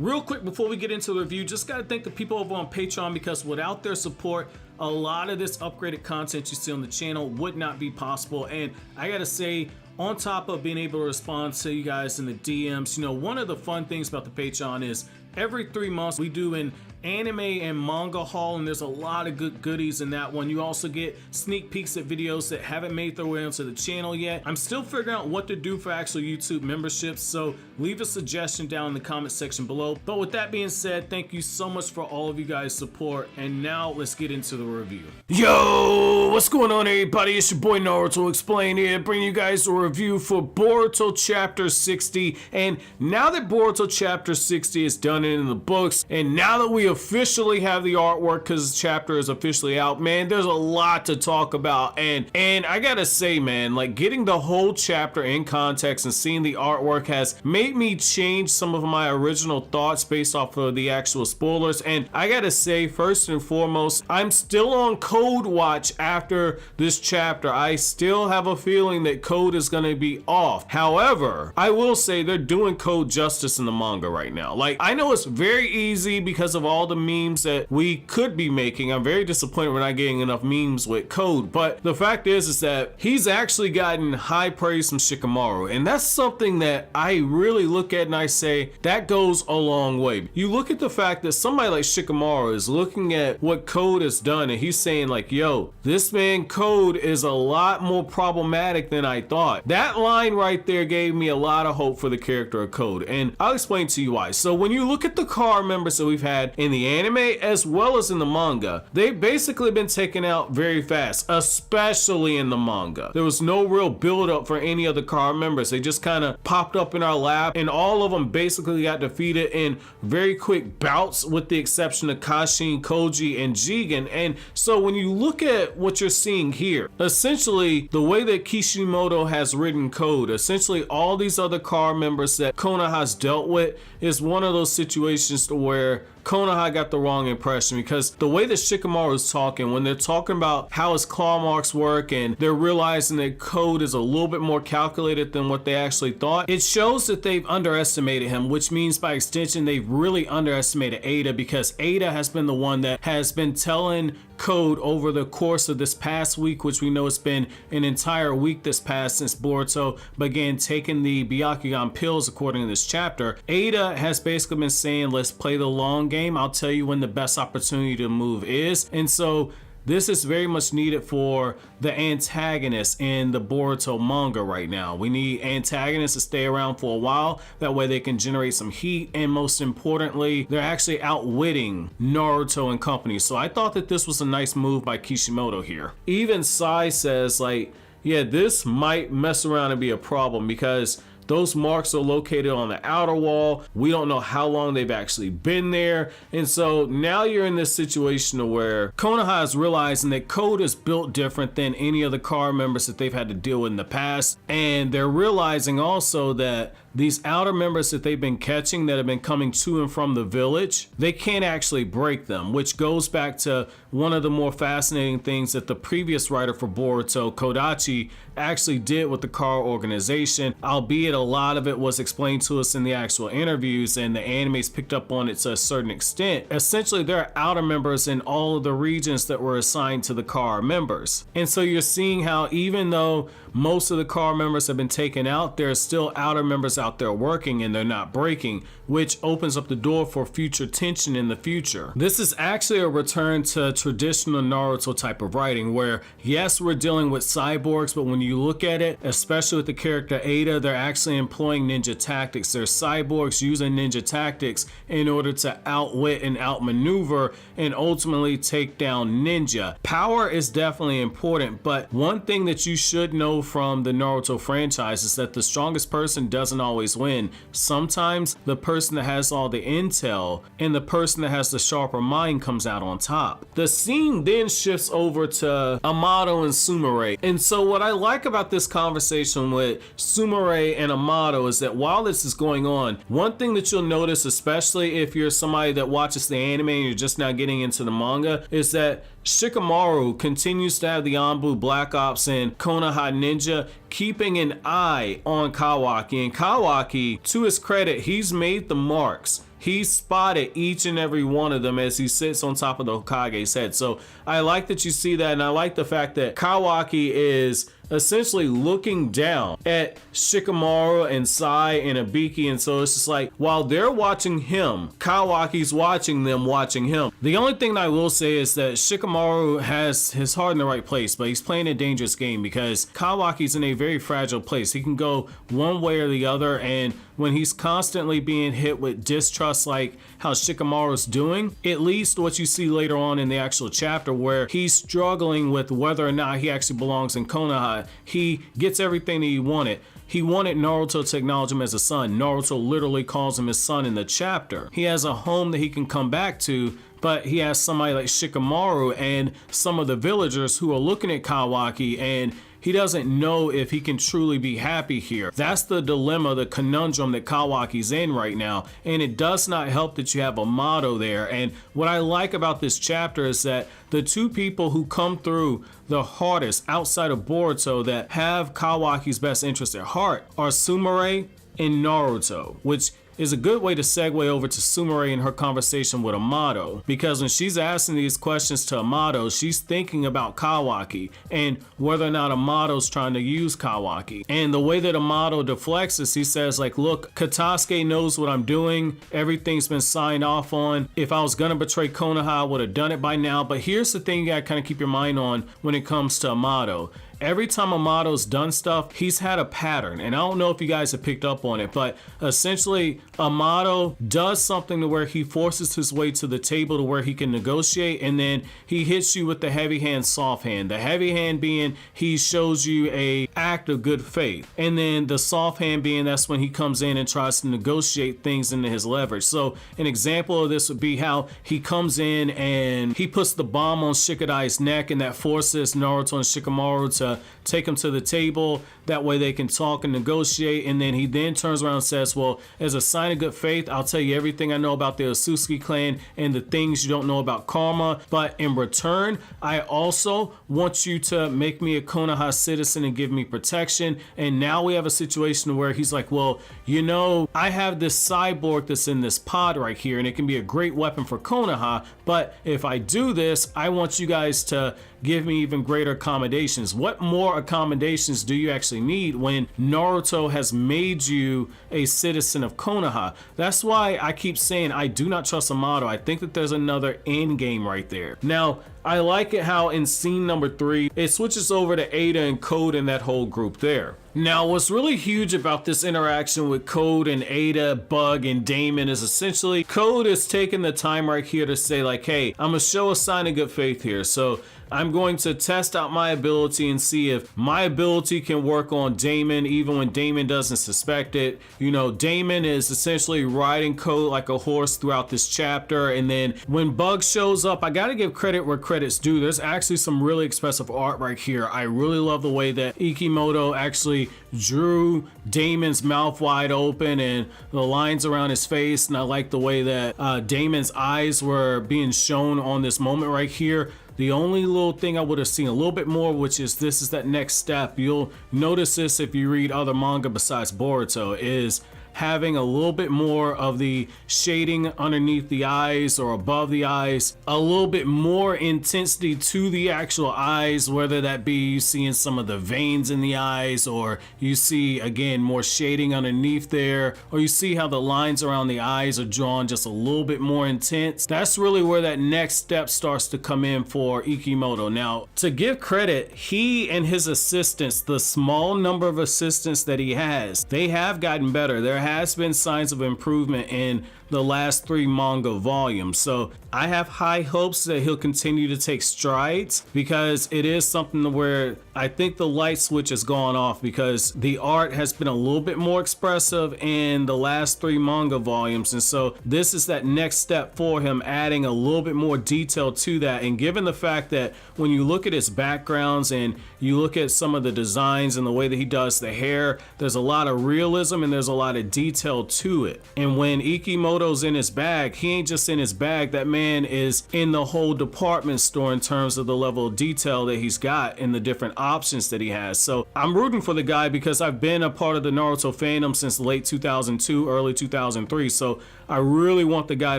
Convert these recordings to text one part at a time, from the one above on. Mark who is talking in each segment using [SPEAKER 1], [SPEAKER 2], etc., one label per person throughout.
[SPEAKER 1] Real quick before we get into the review, just gotta thank the people over on Patreon, because without their support, a lot of this upgraded content you see on the channel would not be possible. And I gotta say, on top of being able to respond to you guys in the DMs, you know, one of the fun things about the Patreon is every 3 months we do an anime and manga haul, and there's a lot of good goodies in that one. You also get sneak peeks at videos that haven't made their way onto the channel yet. I'm still figuring out what to do for actual YouTube memberships, so leave a suggestion down in the comment section below. But with that being said, thank you so much for all of you guys' support, and now let's get into the review. Yo, what's going on everybody? It's your boy Naruto Explain here, bringing you guys a review for Boruto Chapter 60. And now that Boruto Chapter 60 is done in the books, and now that we officially have the artwork because the chapter is officially out, man, there's a lot to talk about. And I gotta say, man, like, getting the whole chapter in context and seeing the artwork has made me change some of my original thoughts based off of the actual spoilers. And I gotta say, first and foremost, I'm still on Code watch after this chapter. I still have a feeling that Code is gonna be off. However, I will say they're doing Code justice in the manga right now. Like, I know it's very easy because of all the memes that we could be making. I'm very disappointed we're not getting enough memes with Code, but the fact is that he's actually gotten high praise from Shikamaru, and that's something that I really look at and I say that goes a long way. You look at the fact that somebody like Shikamaru is looking at what Code has done and he's saying like, yo, this man Code is a lot more problematic than I thought. That line right there gave me a lot of hope for the character of Code, and I'll explain to you why. So when you look at the car members that we've had in the anime as well as in the manga, they've basically been taken out very fast, especially in the manga. There was no real build up for any of the car members. They just kind of popped up in our lap, and all of them basically got defeated in very quick bouts with the exception of Kashin, Koji, and Jigen. And so when you look at what you're seeing here, essentially the way that Kishimoto has written Code, essentially all these other car members that Konoha has dealt with is one of those situations to where Konoha got the wrong impression, because the way that Shikamaru is talking, when they're talking about how his claw marks work and they're realizing that Code is a little bit more calculated than what they actually thought, it shows that they've underestimated him, which means by extension they've really underestimated Ada, because Ada has been the one that has been telling Code over the course of this past week, which we know it's been an entire week this past since Boruto began taking the Byakugan pills according to this chapter. Ada has basically been saying, let's play the long game. I'll tell you when the best opportunity to move is. And so this is very much needed for the antagonist in the Boruto manga right now. We need antagonists to stay around for a while. That way they can generate some heat, and most importantly, they're actually outwitting Naruto and company. So I thought that this was a nice move by Kishimoto here. Even Sai says, like, yeah, this might mess around and be a problem because those marks are located on the outer wall. We don't know how long they've actually been there. And so now you're in this situation where Konoha is realizing that Code is built different than any of the car members that they've had to deal with in the past. And they're realizing also that these outer members that they've been catching that have been coming to and from the village, they can't actually break them, which goes back to one of the more fascinating things that the previous writer for Boruto, Kodachi, actually did with the car organization, albeit a lot of it was explained to us in the actual interviews and the animes picked up on it to a certain extent. Essentially, there are outer members in all of the regions that were assigned to the car members. And so you're seeing how even though most of the car members have been taken out, there are still outer members out there working and they're not breaking, which opens up the door for future tension in the future. This is actually a return to traditional Naruto type of writing where, yes, we're dealing with cyborgs, but when you look at it, especially with the character Ada, they're actually employing ninja tactics. They're cyborgs using ninja tactics in order to outwit and outmaneuver and ultimately take down ninja. Power is definitely important, but one thing that you should know from the Naruto franchise is that the strongest person doesn't always win. Sometimes the person that has all the intel and the person that has the sharper mind comes out on top. The scene then shifts over to Amado and Sumire. And so what I like about this conversation with Sumire and Amado is that while this is going on, one thing that you'll notice, especially if you're somebody that watches the anime and you're just now getting into the manga, is that Shikamaru continues to have the Anbu Black Ops and Konoha Ninja keeping an eye on Kawaki. And Kawaki, to his credit, he's made the marks he spotted each and every one of them as he sits on top of the Hokage's head. So I like that you see that, and I like the fact that Kawaki is essentially looking down at Shikamaru and Sai and Ibiki, and so it's just like, while they're watching him, Kawaki's watching them watching him. The only thing that I will say is that Shikamaru has his heart in the right place, but he's playing a dangerous game because Kawaki's in a very fragile place. He can go one way or the other, and when he's constantly being hit with distrust like how Shikamaru's doing, it leads to what you see later on in the actual chapter where he's struggling with whether or not he actually belongs in Konoha. He gets everything that he wanted. He wanted Naruto to acknowledge him as a son. Naruto literally calls him his son in the chapter. He has a home that he can come back to, but he has somebody like Shikamaru and some of the villagers who are looking at Kawaki, and he doesn't know if he can truly be happy here. That's the dilemma, the conundrum that Kawaki's in right now. And it does not help that you have Amado there. And what I like about this chapter is that the two people who come through the hardest outside of Boruto that have Kawaki's best interest at heart are Sumire and Naruto, which is a good way to segue over to Sumire and her conversation with Amado, because when she's asking these questions to Amado, she's thinking about Kawaki and whether or not Amado's trying to use Kawaki. And the way that Amado deflects is he says like, look, Katasuke knows what I'm doing. Everything's been signed off on. If I was gonna betray Konoha, I would have done it by now. But here's the thing you gotta kind of keep your mind on when it comes to Amado. Every time Amado's done stuff, he's had a pattern, and I don't know if you guys have picked up on it, but essentially Amado does something to where he forces his way to the table to where he can negotiate, and then he hits you with the heavy hand, soft hand. The heavy hand being he shows you a act of good faith, and then the soft hand being that's when he comes in and tries to negotiate things into his leverage. So an example of this would be how he comes in and he puts the bomb on Shikadai's neck, and that forces Naruto and Shikamaru to take him to the table. That way they can talk and negotiate, and then he then turns around and says, well, as a sign of good faith, I'll tell you everything I know about the Sasuke clan and the things you don't know about karma, but in return, I also want you to make me a Konoha citizen and give me protection. And now we have a situation where he's like, well, you know, I have this cyborg that's in this pod right here, and it can be a great weapon for Konoha, but if I do this, I want you guys to give me even greater accommodations. What more accommodations do you actually need when Naruto has made you a citizen of Konoha? That's why I keep saying I do not trust Amado. I think that there's another end game right there. Now, I like it how in scene number 3, it switches over to Ada and Code and that whole group there. Now, what's really huge about this interaction with Code and Ada, Bug, and Daemon is essentially Code is taking the time right here to say like, hey, I'm gonna show a sign of good faith here. So I'm going to test out my ability and see if my ability can work on Daemon even when Daemon doesn't suspect it. You know, Daemon is essentially riding Code like a horse throughout this chapter, and then when Bug shows up, I gotta give credit where credit's due. There's actually some really expressive art right here. I really love the way that Ikimoto actually drew Daemon's mouth wide open and the lines around his face, and I like the way that Daemon's eyes were being shown on this moment right here. The only little thing I would have seen a little bit more, which is this is that next step. You'll notice this if you read other manga besides Boruto, is having a little bit more of the shading underneath the eyes or above the eyes, a little bit more intensity to the actual eyes, whether that be you seeing some of the veins in the eyes, or you see again more shading underneath there, or you see how the lines around the eyes are drawn just a little bit more intense. That's really where that next step starts to come in for Ikimoto. Now, to give credit, he and his assistants, the small number of assistants that he has, they have gotten better. There has been signs of improvement in the last 3 manga volumes. So I have high hopes that he'll continue to take strides, because it is something where I think the light switch has gone off, because the art has been a little bit more expressive in the last 3 manga volumes. And so this is that next step for him, adding a little bit more detail to that. And given the fact that when you look at his backgrounds and you look at some of the designs and the way that he does the hair, there's a lot of realism and there's a lot of detail to it. And when Ikimoto Kishimoto's in his bag, he ain't just in his bag. That man is in the whole department store in terms of the level of detail that he's got and the different options that he has. So I'm rooting for the guy because I've been a part of the Naruto fandom since late 2002, early 2003. So I really want the guy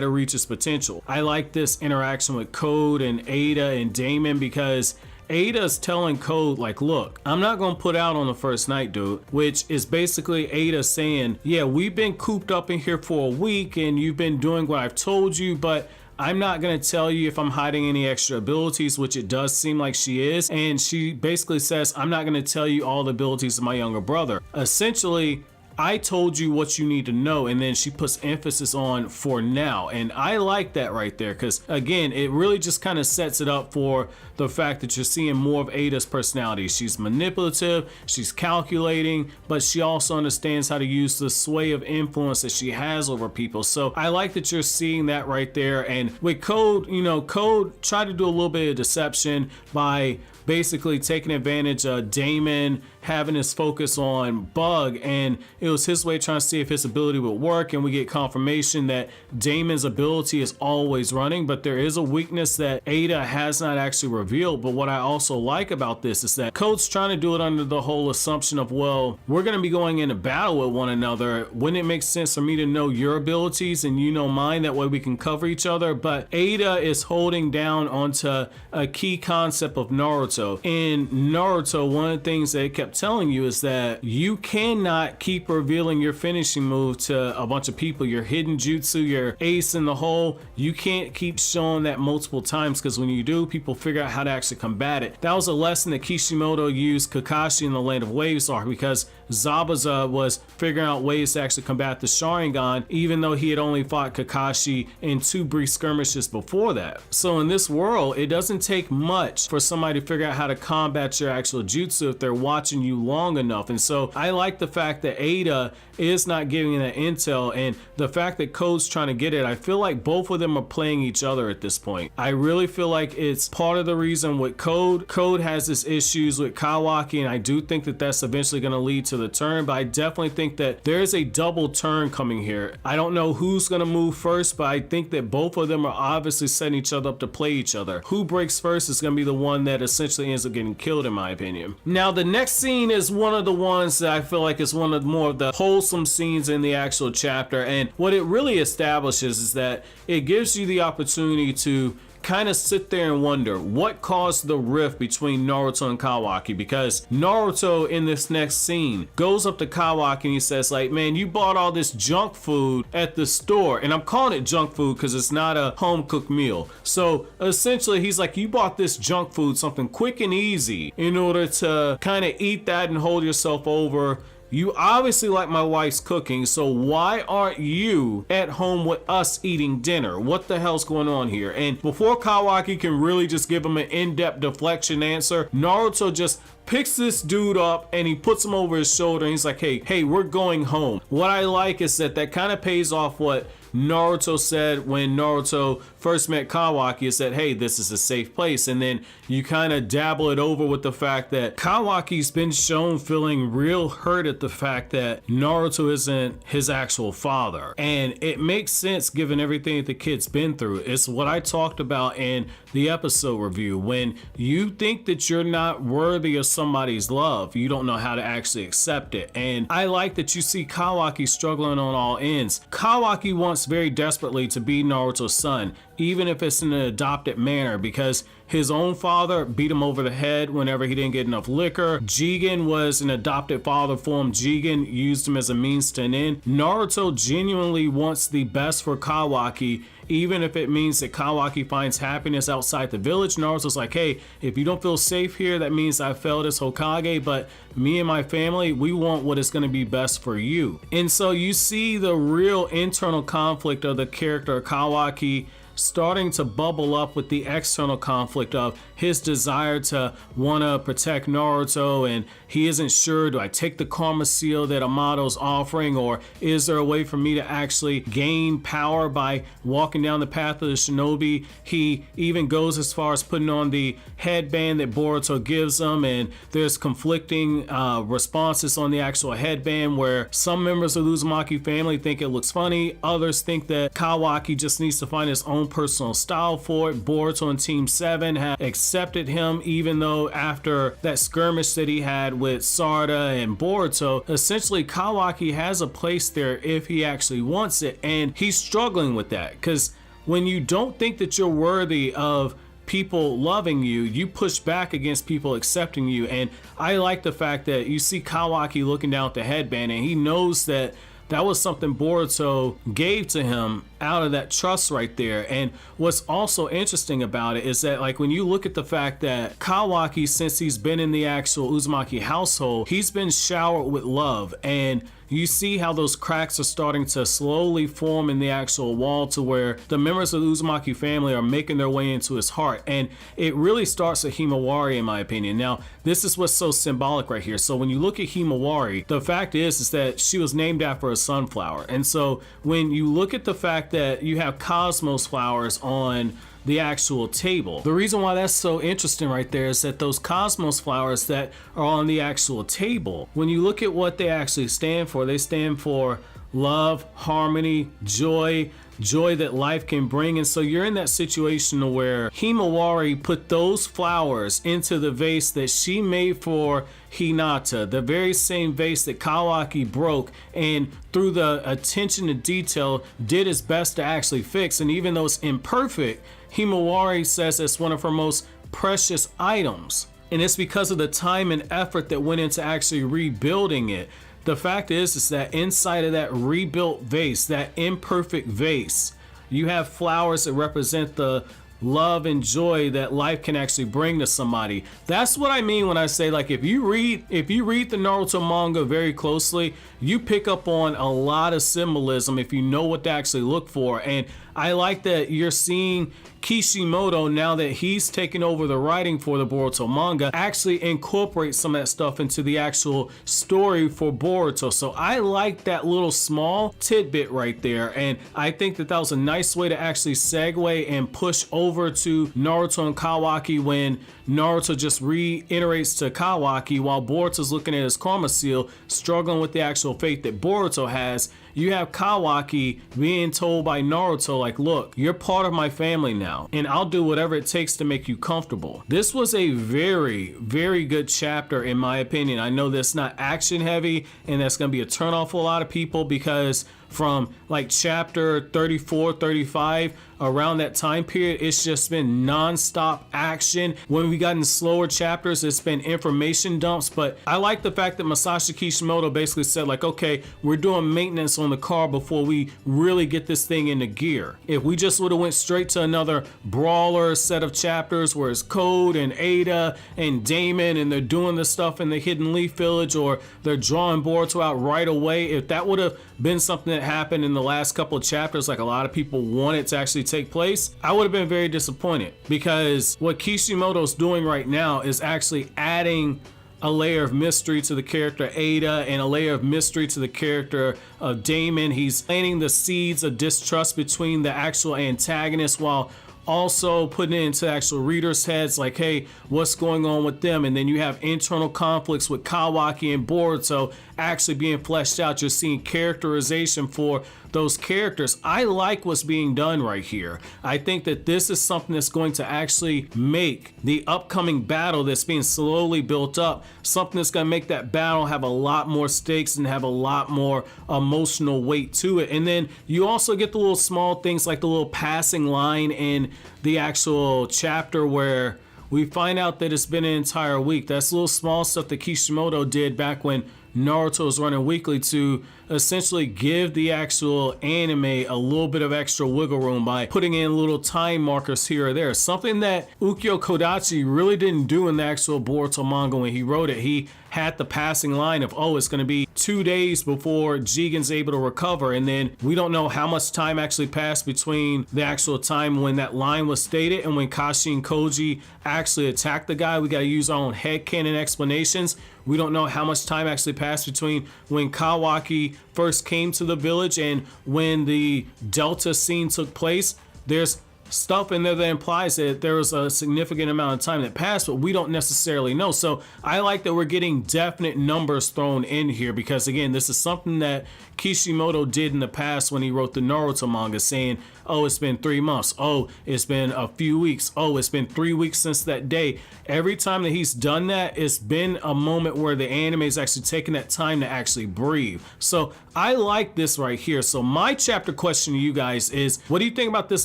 [SPEAKER 1] to reach his potential. I like this interaction with Code and Ada and Daemon because Ada's telling Code, like, look, I'm not gonna put out on the first night, dude, which is basically Ada saying, yeah, we've been cooped up in here for a week and you've been doing what I've told you, but I'm not going to tell you if I'm hiding any extra abilities, which it does seem like she is. And she basically says, I'm not going to tell you all the abilities of my younger brother. Essentially, I told you what you need to know, and then she puts emphasis on for now. And I like that right there because, again, it really just kind of sets it up for the fact that you're seeing more of Ada's personality. She's manipulative, she's calculating, but she also understands how to use the sway of influence that she has over people. So I like that you're seeing that right there. And with Code, you know, Code tried to do a little bit of deception by basically taking advantage of Daemon having his focus on Bug, and it was his way trying to see if his ability would work, and we get confirmation that Daemon's ability is always running, but there is a weakness that Ada has not actually revealed. But what I also like about this is that Code's trying to do it under the whole assumption of, well, we're going to be going into battle with one another. Wouldn't it make sense for me to know your abilities and you know mine? That way we can cover each other. But Ada is holding down onto a key concept of Naruto. In Naruto, one of the things they kept telling you is that you cannot keep revealing your finishing move to a bunch of people, your hidden jutsu, your ace in the hole. You can't keep showing that multiple times because when you do, people figure out how to actually combat it. That was a lesson that Kishimoto used Kakashi in the Land of Waves arc, because Zabuza was figuring out ways to actually combat the Sharingan, even though he had only fought Kakashi in 2 brief skirmishes before that. So in this world, it doesn't take much for somebody to figure out how to combat your actual jutsu if they're watching you long enough. And so I like the fact that Ada is not giving that intel, and the fact that Code's trying to get it. I feel like both of them are playing each other at this point. I really feel like it's part of the reason with Code. Code has this issues with Kawaki, and I do think that that's eventually going to lead to the turn, but I definitely think that there's a double turn coming here. I don't know who's going to move first, but I think that both of them are obviously setting each other up to play each other. Who breaks first is going to be the one that essentially ends up getting killed, in my opinion. Now, the next scene is one of the ones that I feel like is one of more of the wholesome scenes in the actual chapter, and what it really establishes is that it gives you the opportunity to kind of sit there and wonder what caused the rift between Naruto and Kawaki, because Naruto in this next scene goes up to Kawaki and he says, like, man, you bought all this junk food at the store, and I'm calling it junk food because it's not a home cooked meal. So essentially he's like, you bought this junk food, something quick and easy, in order to kind of eat that and hold yourself over. You obviously like my wife's cooking, so why aren't you at home with us eating dinner? What the hell's going on here? And before Kawaki can really just give him an in-depth deflection answer, Naruto just picks this dude up and he puts him over his shoulder and he's like, hey, we're going home. What I like is that kind of pays off what Naruto said when Naruto first met Kawaki, is that, hey, this is a safe place. And then you kind of dabble it over with the fact that Kawaki's been shown feeling real hurt at the fact that Naruto isn't his actual father. And it makes sense given everything that the kid's been through. It's what I talked about in the episode review. When you think that you're not worthy of somebody's love, you don't know how to actually accept it. And I like that you see Kawaki struggling on all ends. Kawaki wants very desperately to be Naruto's son, even if it's in an adopted manner, because his own father beat him over the head whenever he didn't get enough liquor. Jigen was an adopted father for him. Jigen used him as a means to an end. Naruto genuinely wants the best for Kawaki, even if it means that Kawaki finds happiness outside the village. Naruto's like, hey, if you don't feel safe here, that means I failed as Hokage, but me and my family, we want what is going to be best for you. And so you see the real internal conflict of the character of Kawaki starting to bubble up with the external conflict of his desire to want to protect Naruto, and he isn't sure, do I take the karma seal that Amado's offering, or is there a way for me to actually gain power by walking down the path of the shinobi? He even goes as far as putting on the headband that Boruto gives him, and there's conflicting responses on the actual headband where some members of the Uzumaki family think it looks funny, others think that Kawaki just needs to find his own personal style for it. Boruto and Team 7 have accepted him, even though after that skirmish that he had with Sarada and Boruto, essentially Kawaki has a place there if he actually wants it, and he's struggling with that because when you don't think that you're worthy of people loving you, you push back against people accepting you. And I like the fact that you see Kawaki looking down at the headband and he knows that that was something Boruto gave to him out of that trust right there. And what's also interesting about it is that, like, when you look at the fact that Kawaki, since he's been in the actual Uzumaki household, he's been showered with love, and you see how those cracks are starting to slowly form in the actual wall to where the members of the Uzumaki family are making their way into his heart. And it really starts at Himawari, in my opinion. Now, this is what's so symbolic right here. So when you look at Himawari, the fact is that she was named after a sunflower. And so when you look at the fact that you have cosmos flowers on the actual table, the reason why that's so interesting right there is that those cosmos flowers that are on the actual table, when you look at what they actually stand for, they stand for love, harmony, joy that life can bring. And so you're in that situation where Himawari put those flowers into the vase that she made for Hinata, the very same vase that Kawaki broke, and through the attention to detail did his best to actually fix. And even though it's imperfect, Himawari says it's one of her most precious items, and it's because of the time and effort that went into actually rebuilding it. The fact is that inside of that rebuilt vase, that imperfect vase, you have flowers that represent the love and joy that life can actually bring to somebody. That's what I mean when I say, like, if you read the Naruto manga very closely, you pick up on a lot of symbolism if you know what to actually look for. And I like that you're seeing Kishimoto, now that he's taken over the writing for the Boruto manga, actually incorporate some of that stuff into the actual story for Boruto. So I like that little small tidbit right there, and I think that that was a nice way to actually segue and push over to Naruto and Kawaki when Naruto just reiterates to Kawaki while Boruto's looking at his karma seal, struggling with the actual fate that Boruto has. You have Kawaki being told by Naruto, like, look, you're part of my family now, and I'll do whatever it takes to make you comfortable. This was a very, very good chapter in my opinion. I know that's not action heavy, and that's going to be a turnoff for a lot of people because from like chapter 34, 35, around that time period, it's just been non-stop action. When we got in slower chapters, it's been information dumps. But I like the fact that Masashi Kishimoto basically said, like, okay, we're doing maintenance on the car before we really get this thing into gear. If we just would have went straight to another brawler set of chapters where it's Code and Ada and Daemon and they're doing the stuff in the Hidden Leaf Village, or they're drawing Boruto out right away, if that would have been something that happened in the last couple of chapters, like a lot of people wanted to actually take place, I would have been very disappointed, because what Kishimoto's doing right now is actually adding a layer of mystery to the character Ada and a layer of mystery to the character of Daemon. He's planting the seeds of distrust between the actual antagonists while also putting it into actual readers' heads, like, hey, what's going on with them? And then you have internal conflicts with Kawaki and Boruto actually being fleshed out. You're seeing characterization for those characters. I like what's being done right here. I think that this is something that's going to actually make the upcoming battle that's being slowly built up something that's going to make that battle have a lot more stakes and have a lot more emotional weight to it. And then you also get the little small things like the little passing line in the actual chapter where we find out that it's been an entire week. That's little small stuff that Kishimoto did back when Naruto was running weekly to essentially give the actual anime a little bit of extra wiggle room by putting in little time markers here or there. Something that Ukyo Kodachi really didn't do in the actual Boruto manga when he wrote it. He had the passing line of, oh, it's going to be 2 days before Jigen's able to recover, and then we don't know how much time actually passed between the actual time when that line was stated and when Kashi and Koji actually attacked the guy. We got to use our own headcanon explanations. We don't know how much time actually passed between when Kawaki first came to the village and when the Delta scene took place. There's stuff in there that implies that there was a significant amount of time that passed, but we don't necessarily know. So I like that we're getting definite numbers thrown in here, because again, this is something that Kishimoto did in the past when he wrote the Naruto manga, saying, oh, it's been 3 months. Oh, it's been a few weeks. Oh, it's been 3 weeks since that day. Every time that he's done that, it's been a moment where the anime is actually taking that time to actually breathe. So I like this right here. So my chapter question to you guys is, what do you think about this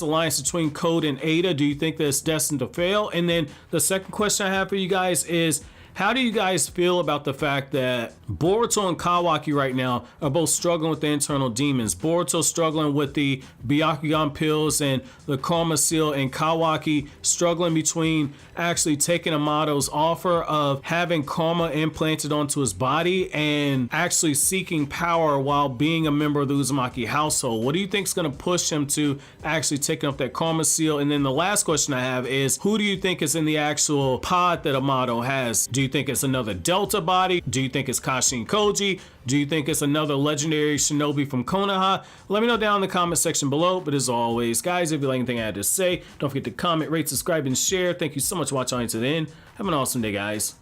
[SPEAKER 1] alliance between Code and Ada? Do you think that it's destined to fail? And then the second question I have for you guys is, how do you guys feel about the fact that Boruto and Kawaki right now are both struggling with the internal demons? Boruto struggling with the Byakugan pills and the Karma Seal, and Kawaki struggling between actually taking Amado's offer of having karma implanted onto his body and actually seeking power while being a member of the Uzumaki household. What do you think is going to push him to actually taking up that Karma Seal? And then the last question I have is, who do you think is in the actual pod that Amado has? Do you think it's another Delta body? Do you think it's Kashi and Koji? Do you think it's another legendary shinobi from Konoha? Let me know down in the comment section below. But as always, guys, if you like anything I had to say, don't forget to comment, rate, subscribe, and share. Thank you so much for watching to the end. Have an awesome day, guys.